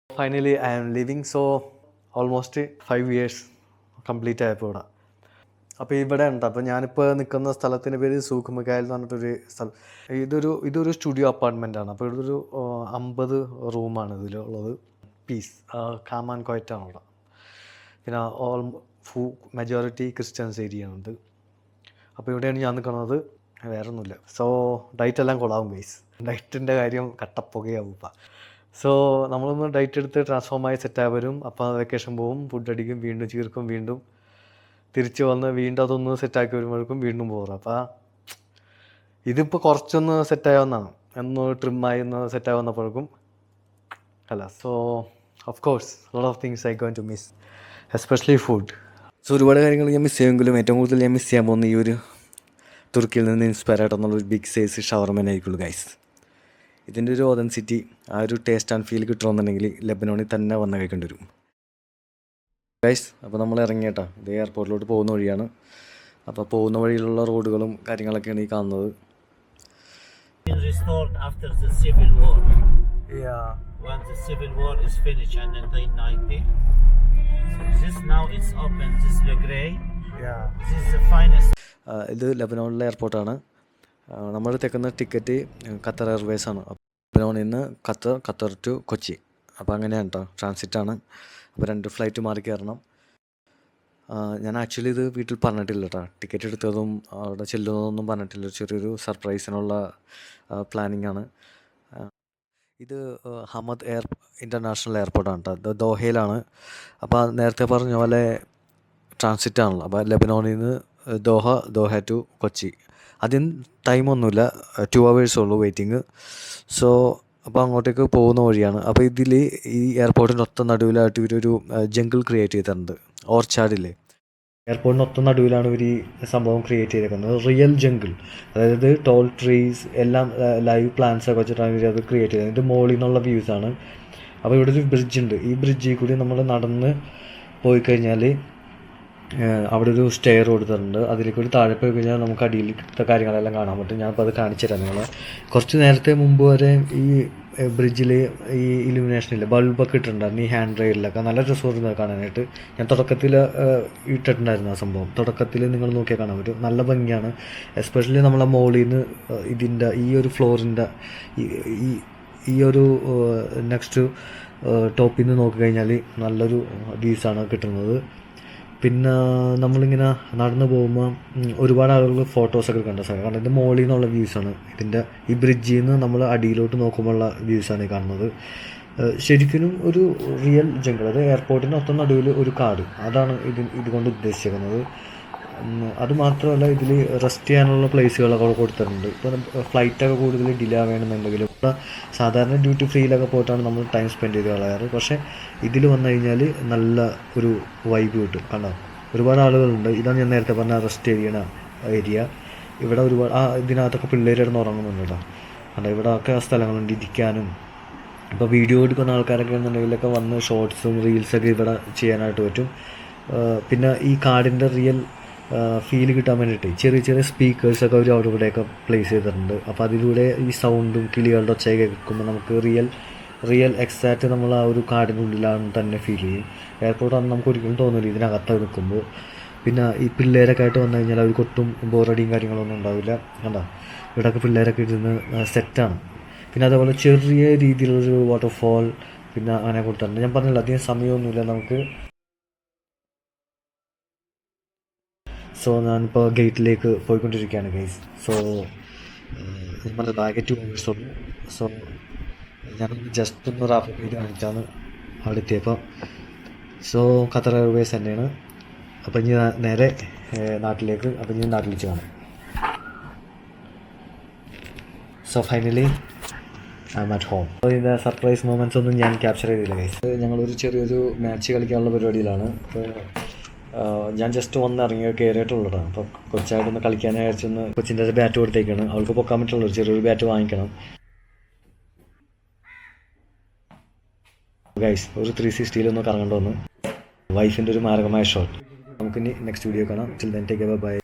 Finally I am living. So almost 5 years complete ആയപ്പോൾ ഇവിടെ. അപ്പോൾ ഇവിടെ ഉണ്ട്. അപ്പോൾ ഞാനിപ്പോൾ നിൽക്കുന്ന സ്ഥലത്തിൻ്റെ പേര് സൂഖ് മിഖായിൽ എന്ന് പറഞ്ഞിട്ടൊരു സ്ഥലം. ഇതൊരു സ്റ്റുഡിയോ അപ്പാർട്ട്മെൻറ്റാണ്. അപ്പോൾ ഇതൊരു 50 റൂമാണ് ഇതിലുള്ളത്. പീസ് കാം ആൻഡ് ക്വയറ്റാണ് ഇവിടെ. പിന്നെ മെജോറിറ്റി ക്രിസ്ത്യൻസ് ഏരിയ ഉണ്ട്. അപ്പോൾ ഇവിടെയാണ് ഞാൻ നിൽക്കുന്നത്, വേറെ ഒന്നുമില്ല. സോ ഡയറ്റ് എല്ലാം കൊള്ളാവും ഗൈസ്. ഡയറ്റിൻ്റെ കാര്യം കട്ടപ്പുകയാവും ഇപ്പം. സോ നമ്മളൊന്ന് ഡയറ്റ് എടുത്ത് ട്രാൻസ്ഫോമായി സെറ്റായി വരും. അപ്പോൾ വെക്കേഷൻ പോവും, ഫുഡ് അടിക്കും, വീണ്ടും ചീർക്കും, വീണ്ടും തിരിച്ച് വന്ന് വീണ്ടും അതൊന്ന് സെറ്റാക്കി വരുമ്പോഴേക്കും വീണ്ടും പോകാം. അപ്പോൾ ഇതിപ്പോൾ കുറച്ചൊന്ന് സെറ്റാവുന്നതാണ്, ഒന്ന് ട്രിമ്മായി ഒന്ന് സെറ്റായി വന്നപ്പോഴേക്കും അല്ല. So of course lot of things I going to miss, especially food. So ഒരുപാട് കാര്യങ്ങൾ ഞാൻ മിസ് ചെയ്യുമെങ്കിലും ഏറ്റവും കൂടുതൽ ഞാൻ മിസ് ചെയ്യാൻ പോകുന്ന ഈ ഒരു തുർക്കിയിൽ നിന്ന് ഇൻസ്പയർ ആയിട്ടെന്നുള്ളൊരു ബിഗ് സൈസ് ഷവർമനായിരിക്കുള്ളൂ ഗൈസ്. ഇതിൻ്റെ ഒരു ഒതൻസിറ്റി, ആ ഒരു ടേസ്റ്റ് ആൻഡ് ഫീൽ കിട്ടണമെന്നുണ്ടെങ്കിൽ ലെബനോണിൽ തന്നെ വന്ന് കഴിക്കേണ്ടി വരും ഗൈസ്. അപ്പോൾ നമ്മൾ ഇറങ്ങിയേട്ടാ, ഇത് എയർപോർട്ടിലോട്ട് പോകുന്ന വഴിയാണ്. അപ്പോൾ പോകുന്ന വഴിയിലുള്ള റോഡുകളും കാര്യങ്ങളൊക്കെയാണ് ഈ കാണുന്നത്. After the civil war. Yeah. When the civil war is finished in 1990. So this now it's open. This is the gray. Yeah. This is the finest. ഇത് ലെബനോണിലെ എയർപോർട്ടാണ്. നമ്മൾ എടുത്തേക്കുന്ന ടിക്കറ്റ് ഖത്തർ എയർവേസ് ആണ്. ലെബനോണിൽ നിന്ന് ഖത്തർ ടു കൊച്ചി. അപ്പോൾ അങ്ങനെയാണ് കേട്ടോ, ട്രാൻസിറ്റാണ്. അപ്പോൾ 2 flight മാറി കയറണം. ഞാൻ ആക്ച്വലി ഇത് വീട്ടിൽ പറഞ്ഞിട്ടില്ല കേട്ടോ, ടിക്കറ്റ് എടുത്തതും അവിടെ ചെല്ലുന്നതൊന്നും പറഞ്ഞിട്ടില്ല. ചെറിയൊരു സർപ്രൈസിനുള്ള പ്ലാനിങ് ആണ്. ഇത് ഹമദ് ഇൻ്റർനാഷണൽ എയർപോർട്ടാണ് കേട്ടോ, ഇത് ദോഹയിലാണ്. അപ്പോൾ നേരത്തെ പറഞ്ഞ പോലെ ട്രാൻസിറ്റാണല്ലോ. അപ്പോൾ ലെബനോണിൽ നിന്ന് ദോഹ ടു കൊച്ചി. അതിന് ടൈമൊന്നുമില്ല, 2 hours ഉള്ളൂ വെയിറ്റിങ്. സോ അപ്പോൾ അങ്ങോട്ടേക്ക് പോകുന്ന വഴിയാണ്. അപ്പോൾ ഇതിൽ ഈ എയർപോർട്ടിൻ്റെ ഒത്ത നടുവിലായിട്ട് ഇവരൊരു ജംഗിൾ ക്രിയേറ്റ് ചെയ്തിട്ടുണ്ട്. ഓർച്ചാർഡില്ലേ, എയർപോർട്ടിന് ഒത്ത നടുവിലാണ് ഇവർ ഈ സംഭവം ക്രിയേറ്റ് ചെയ്തേക്കുന്നത്. റിയൽ ജംഗിൾ, അതായത് ടോൾ ട്രീസ് എല്ലാം ലൈവ് പ്ലാന്റ്സ് ഒക്കെ വെച്ചിട്ടാണ് ഇവർ അത് ക്രിയേറ്റ് ചെയ്തത്. ഇത് മോളിൽ നിന്നുള്ള വ്യൂസാണ്. അപ്പോൾ ഇവിടെ ഒരു ബ്രിഡ്ജ് ഉണ്ട്. ഈ ബ്രിഡ്ജിൽ കൂടി നമ്മൾ നടന്ന് പോയി കഴിഞ്ഞാൽ അവിടെ ഒരു സ്റ്റെയർ കൊടുത്തിട്ടുണ്ട്. അതിലേക്ക് ഒരു താഴെ പോയി കഴിഞ്ഞാൽ നമുക്ക് അടിയിലത്തെ കാര്യങ്ങളെല്ലാം കാണാൻ പറ്റും. ഞാനിപ്പോൾ അത് കാണിച്ചു തരാം നിങ്ങളെ. കുറച്ച് നേരത്തെ മുമ്പ് വരെ ഈ ബ്രിഡ്ജിൽ ഈ ഇലുമിനേഷനില്ല, ബൾബൊക്കെ ഇട്ടിട്ടുണ്ടായിരുന്നു ഈ ഹാൻഡ് റെയിലൊക്കെ. നല്ല രസമായിരുന്നു കാണാനായിട്ട്. ഞാൻ തുടക്കത്തിൽ ഇട്ടിട്ടുണ്ടായിരുന്നു ആ സംഭവം. തുടക്കത്തിൽ നിങ്ങൾ നോക്കിയാൽ കാണാൻ പറ്റും, നല്ല ഭംഗിയാണ്. എസ്പെഷ്യലി നമ്മളെ മോളിൽ നിന്ന് ഇതിൻ്റെ ഈ ഒരു ഫ്ലോറിൻ്റെ ഈ ഒരു നെക്സ്റ്റ് ടോപ്പിൽ നിന്ന് നോക്കിക്കഴിഞ്ഞാൽ നല്ലൊരു വ്യൂസാണ് കിട്ടുന്നത്. പിന്നെ നമ്മളിങ്ങനെ നടന്നു പോകുമ്പോൾ ഒരുപാട് ആളുകൾ ഫോട്ടോസൊക്കെ കണ്ട സ്ഥലം. കാരണം ഇതിൻ്റെ മോളിൽ നിന്നുള്ള വ്യൂസാണ്. ഇതിൻ്റെ ഈ ബ്രിഡ്ജിൽ നിന്ന് നമ്മൾ അടിയിലോട്ട് നോക്കുമ്പോഴുള്ള വ്യൂസാണ് ഈ കാണുന്നത്. ശരിക്കും ഒരു റിയൽ ജംഗിൾ, അത് എയർപോർട്ടിന് ഒത്ത നടുവിൽ ഒരു കാട്, അതാണ് ഇതുകൊണ്ട് ഉദ്ദേശിക്കുന്നത്. അതുമാത്രമല്ല ഇതിൽ റെസ്റ്റ് ചെയ്യാനുള്ള പ്ലേസുകളൊക്കെ കൊടുത്തിട്ടുണ്ട്. ഇപ്പോൾ ഫ്ലൈറ്റൊക്കെ കൂടുതൽ ഡിലേ ആവേണമെന്നുണ്ടെങ്കിലും ഇപ്പോൾ സാധാരണ ഡ്യൂട്ടി ഫ്രീയിലൊക്കെ പോയിട്ടാണ് നമ്മൾ ടൈം സ്പെൻഡ് ചെയ്ത് കളയാറ്. പക്ഷേ ഇതിൽ വന്നു കഴിഞ്ഞാൽ നല്ല ഒരു വൈബ് കിട്ടും. കണ്ടോ, ഒരുപാട് ആളുകളുണ്ട്. ഇതാണ് ഞാൻ നേരത്തെ പറഞ്ഞ റെസ്റ്റ് ചെയ്യണ ഏരിയ. ഇവിടെ ഒരുപാട് ഇതിനകത്തൊക്കെ പിള്ളേർ കിടന്ന് ഉറങ്ങുന്നുണ്ട് കേട്ടോ. കണ്ടോ, ഇവിടെ ഒക്കെ സ്ഥലങ്ങളുണ്ട് ഇരിക്കാനും. ഇപ്പോൾ വീഡിയോ എടുക്കുന്ന ആൾക്കാരൊക്കെ എന്നുണ്ടെങ്കിലൊക്കെ വന്ന് ഷോർട്സും റീൽസൊക്കെ ഇവിടെ ചെയ്യാനായിട്ട് പറ്റും. പിന്നെ ഈ കാടിൻ്റെ റിയൽ ഫീല് കിട്ടാൻ വേണ്ടിയിട്ട് ചെറിയ ചെറിയ സ്പീക്കേഴ്സൊക്കെ അവർ അവിടെ ഇവിടെയൊക്കെ പ്ലേസ് ചെയ്തിട്ടുണ്ട്. അപ്പോൾ അതിലൂടെ ഈ സൗണ്ടും കിളികളുടെ ഒച്ചയൊക്കെ കേൾക്കുമ്പോൾ നമുക്ക് റിയൽ എക്സാക്റ്റ് നമ്മൾ ആ ഒരു കാടിനുള്ളിലാണ് തന്നെ ഫീൽ ചെയ്യും. എയർപോർട്ടാണെന്ന് നമുക്ക് ഒരിക്കലും തോന്നില്ല ഇതിനകത്ത് നിൽക്കുമ്പോൾ. പിന്നെ ഈ പിള്ളേരൊക്കെ ആയിട്ട് വന്നു കഴിഞ്ഞാൽ അവർക്ക് ഒട്ടും ബോറടിയും കാര്യങ്ങളൊന്നും ഉണ്ടാവില്ല. കണ്ടോ, ഇവിടെയൊക്കെ പിള്ളേരൊക്കെ ഇരുന്ന് സെറ്റാണ്. പിന്നെ അതേപോലെ ചെറിയ രീതിയിലുള്ളൊരു വാട്ടർഫോൾ പിന്നെ അങ്ങനെ കൊടുത്തിട്ടുണ്ട്. ഞാൻ പറഞ്ഞില്ല അധികം സമയമൊന്നുമില്ല നമുക്ക്. സോ ഞാനിപ്പോൾ ഗേറ്റിലേക്ക് പോയിക്കൊണ്ടിരിക്കുകയാണ് ഗൈസ്. സോ ഞാൻ പറഞ്ഞ ബാഗ് 2 hours ഉള്ളൂ. സോ ഞാനൊന്ന് ജസ്റ്റ് ഒന്ന് റാപ്പ് ചെയ്ത് കാണിച്ചാണ് അവിടെ എത്തിയപ്പോൾ. സോ ഖത്തർ എയർവേസ് തന്നെയാണ്. അപ്പോൾ ഇനി നേരെ നാട്ടിലേക്ക്, അപ്പോൾ ഇനി നാട്ടിൽ വെച്ച് കാണാം. So finally I am at home. അപ്പോൾ ഇതിൻ്റെ സർപ്രൈസ് മൊമെൻറ്റ്സ് ഒന്നും ഞാൻ ക്യാപ്ചർ ചെയ്തില്ല ഗൈസ്. ഞങ്ങളൊരു ചെറിയൊരു മാച്ച് കളിക്കാനുള്ള പരിപാടിയിലാണ്. അപ്പോൾ ഞാൻ ജസ്റ്റ് വന്നിറങ്ങി കയറിയിട്ടുള്ളതാണ്. അപ്പോൾ കൊച്ചായിട്ടൊന്ന് കളിക്കാനായി അയച്ചൊന്ന് കൊച്ചിൻ്റെ ബാറ്റ് കൊടുത്തേക്കാണ്. അവൾക്ക് പൊക്കാൻ പറ്റുള്ളൂ, ചെറിയൊരു ബാറ്റ് വാങ്ങിക്കണം ഗൈസ്. ഒരു 360 കറങ്ങേണ്ട വന്ന് വൈഫിൻ്റെ ഒരു മാരകമായ ഷോട്ട്. നമുക്കിനി നെക്സ്റ്റ് വീഡിയോ കാണാം. Till then take care, by.